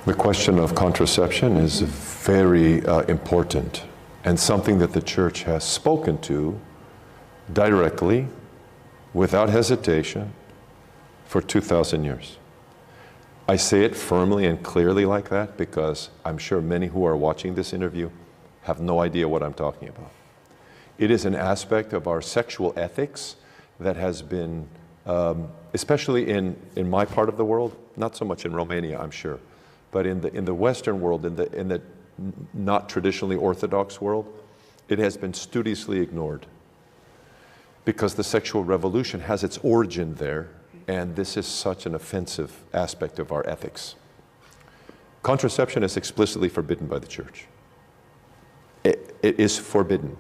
The question of contraception is very important and something that the Church has spoken to directly, without hesitation, for 2,000 years. I say it firmly and clearly like that because I'm sure many who are watching this interview have no idea what I'm talking about. It is an aspect of our sexual ethics that has been, especially in my part of the world, not so much in Romania, I'm sure, but in the Western world, in the not traditionally Orthodox world, it has been studiously ignored because the sexual revolution has its origin there, and this is such an offensive aspect of our ethics. Contraception is explicitly forbidden by the Church. It is forbidden.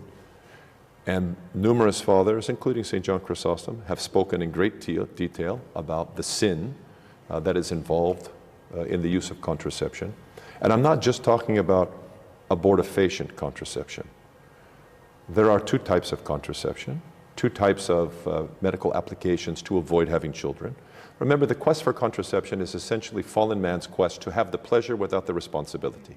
And numerous fathers, including St. John Chrysostom, have spoken in great detail about the sin that is involved in the use of contraception. And I'm not just talking about abortifacient contraception. There are two types of contraception, two types of medical applications to avoid having children. Remember, the quest for contraception is essentially fallen man's quest to have the pleasure without the responsibility.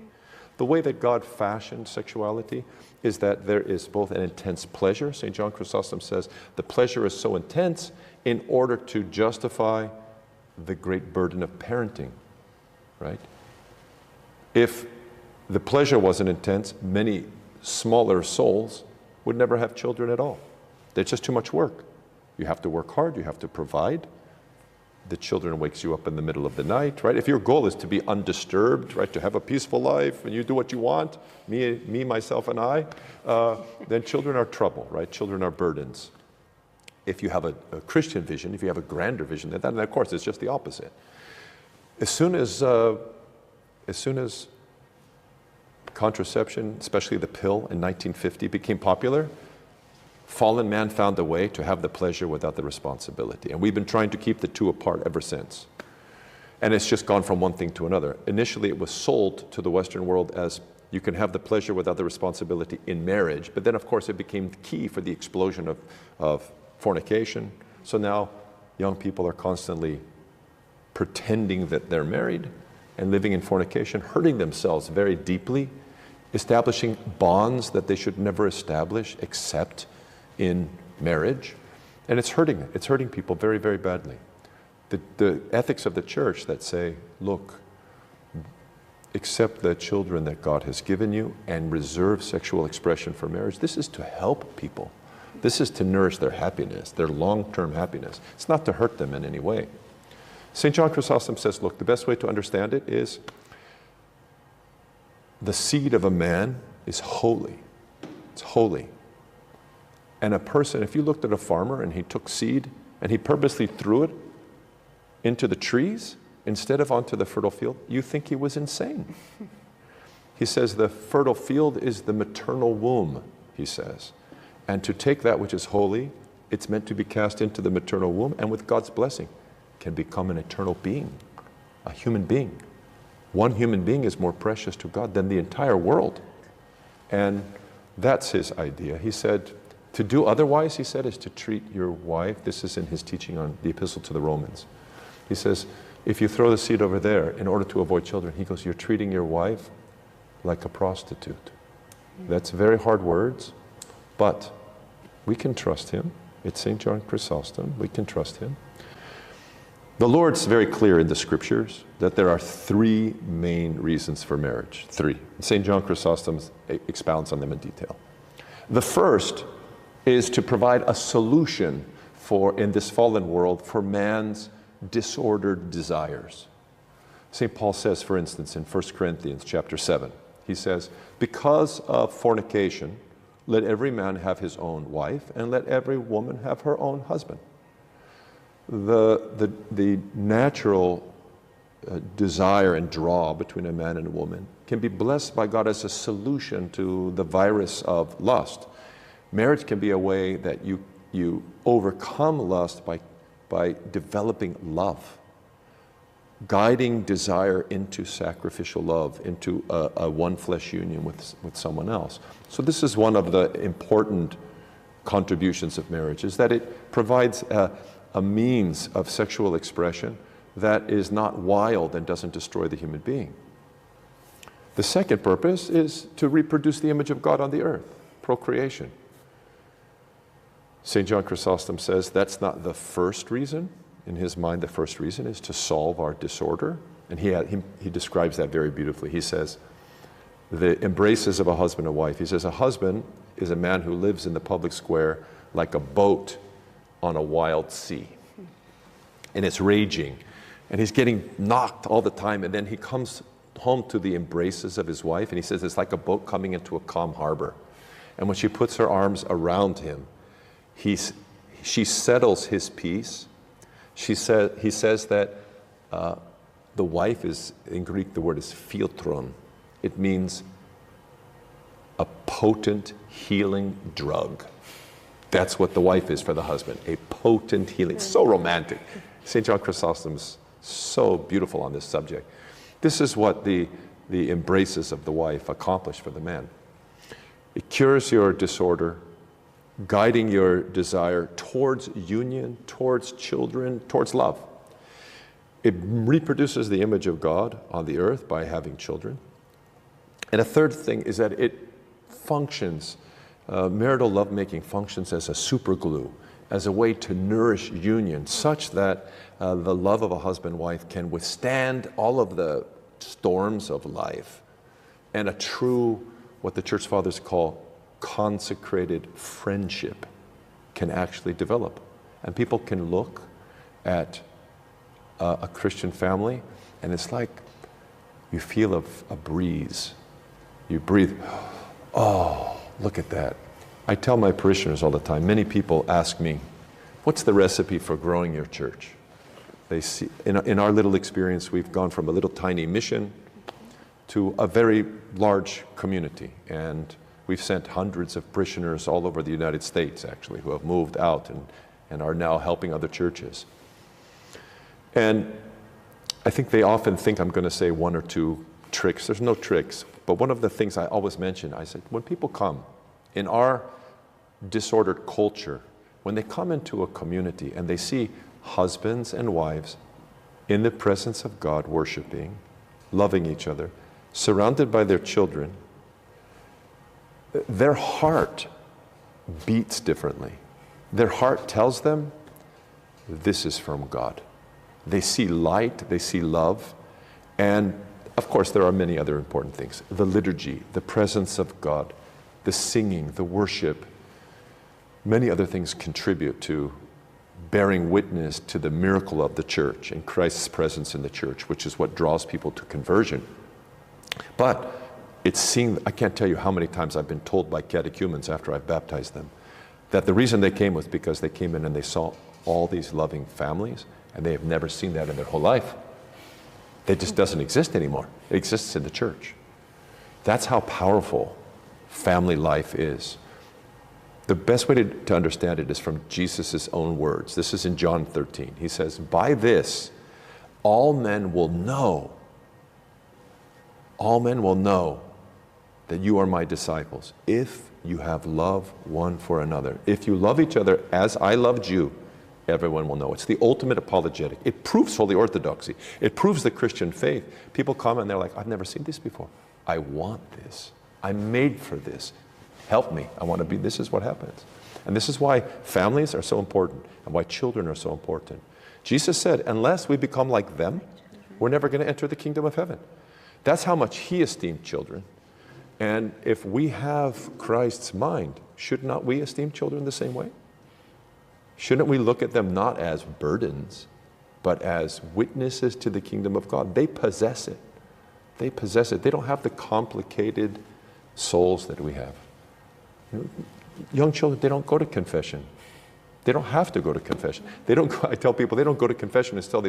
The way that God fashioned sexuality is that there is both an intense pleasure. St. John Chrysostom says the pleasure is so intense in order to justify the great burden of parenting, right? If the pleasure wasn't intense, many smaller souls would never have children at all. There's just too much work. You have to work hard, you have to provide. The children wakes you up in the middle of the night, right? If your goal is to be undisturbed, right, to have a peaceful life and you do what you want, me, myself, and I, then children are trouble, right? Children are burdens. If you have a Christian vision, if you have a grander vision, then of course it's just the opposite. As soon as contraception, especially the pill in 1950, became popular, fallen man found a way to have the pleasure without the responsibility. And we've been trying to keep the two apart ever since. And it's just gone from one thing to another. Initially, it was sold to the Western world as you can have the pleasure without the responsibility in marriage. But then, of course, it became key for the explosion of fornication. So now young people are constantly pretending that they're married and living in fornication, hurting themselves very deeply, establishing bonds that they should never establish except in marriage, and it's hurting people very, very badly. The ethics of the Church that say, look, accept the children that God has given you and reserve sexual expression for marriage. This is to help people. This is to nourish their happiness, their long-term happiness. It's not to hurt them in any way. St. John Chrysostom says, look, the best way to understand it is the seed of a man is holy. It's holy. And a person, if you looked at a farmer and he took seed and he purposely threw it into the trees instead of onto the fertile field, you think he was insane. He says the fertile field is the maternal womb, he says. And to take that which is holy, it's meant to be cast into the maternal womb, and with God's blessing can become an eternal being, a human being. One human being is more precious to God than the entire world. And that's his idea. He said, to do otherwise, he said, is to treat your wife. This is in his teaching on the Epistle to the Romans. He says, if you throw the seed over there in order to avoid children, he goes, you're treating your wife like a prostitute. That's very hard words, but we can trust him. It's St. John Chrysostom. We can trust him. The Lord's very clear in the Scriptures that there are three main reasons for marriage. Three. St. John Chrysostom expounds on them in detail. The first is to provide a solution in this fallen world for man's disordered desires. St. Paul says, for instance, in 1 Corinthians chapter 7, he says, because of fornication, let every man have his own wife, and let every woman have her own husband. The natural desire and draw between a man and a woman can be blessed by God as a solution to the virus of lust. Marriage can be a way that you overcome lust by developing love, guiding desire into sacrificial love, into a one flesh union with someone else. So this is one of the important contributions of marriage, is that it provides a means of sexual expression that is not wild and doesn't destroy the human being. The second purpose is to reproduce the image of God on the earth, procreation. St. John Chrysostom says that's not the first reason. In his mind, the first reason is to solve our disorder. And he describes that very beautifully. He says, the embraces of a husband and wife. He says, a husband is a man who lives in the public square like a boat on a wild sea. And it's raging. And he's getting knocked all the time. And then he comes home to the embraces of his wife. And he says, it's like a boat coming into a calm harbor. And when she puts her arms around him, she settles his peace. He says that the wife is, in Greek, the word is philtron. It means a potent healing drug. That's what the wife is for the husband, a potent healing. So romantic. St. John Chrysostom is so beautiful on this subject. This is what the embraces of the wife accomplish for the man. It cures your disorder, guiding your desire towards union, towards children, towards love. It reproduces the image of God on the earth by having children. And a third thing is that it functions, marital lovemaking functions as a superglue, as a way to nourish union, such that the love of a husband-wife can withstand all of the storms of life, and a true, what the Church Fathers call consecrated friendship can actually develop. And people can look at a Christian family, and it's like you feel a breeze. You breathe, oh, look at that. I tell my parishioners all the time, many people ask me, what's the recipe for growing your church? They see, in our little experience, we've gone from a little tiny mission to a very large community. And we've sent hundreds of parishioners all over the United States, actually, who have moved out and are now helping other churches. And I think they often think I'm going to say one or two tricks. There's no tricks. But one of the things I always mention, I said, when people come, in our disordered culture, when they come into a community and they see husbands and wives in the presence of God, worshiping, loving each other, surrounded by their children, their heart beats differently. Their heart tells them, this is from God. They see light, they see love, and of course there are many other important things. The liturgy, the presence of God, the singing, the worship, many other things contribute to bearing witness to the miracle of the church and Christ's presence in the church, which is what draws people to conversion. But it's seeing, I can't tell you how many times I've been told by catechumens after I've baptized them that the reason they came was because they came in and they saw all these loving families, and they have never seen that in their whole life. It just doesn't exist anymore. It exists in the church. That's how powerful family life is. The best way to understand it is from Jesus' own words. This is in John 13. He says, by this, all men will know that you are my disciples, if you have love one for another. If you love each other as I loved you, everyone will know. It's the ultimate apologetic. It proves Holy Orthodoxy. It proves the Christian faith. People come and they're like, I've never seen this before. I want this. I'm made for this. Help me. I want to be, this is what happens. And this is why families are so important and why children are so important. Jesus said, unless we become like them, we're never going to enter the kingdom of heaven. That's how much he esteemed children. And if we have Christ's mind, should not we esteem children the same way? Shouldn't we look at them not as burdens, but as witnesses to the kingdom of God? They possess it. They possess it. They don't have the complicated souls that we have. You know, young children, they don't go to confession. They don't have to go to confession. They don't go, I tell people they don't go to confession until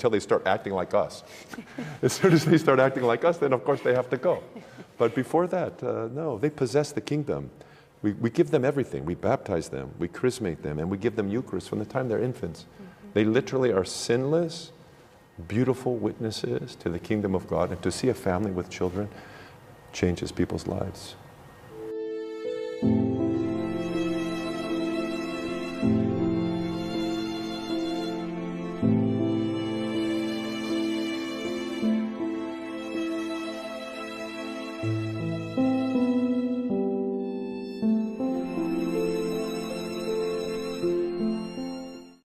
they start acting like us. As soon as they start acting like us, then of course they have to go. But before that, no, they possess the kingdom. We give them everything. We baptize them, we chrismate them, and we give them Eucharist from the time they're infants. They literally are sinless, beautiful witnesses to the kingdom of God, and to see a family with children changes people's lives. you.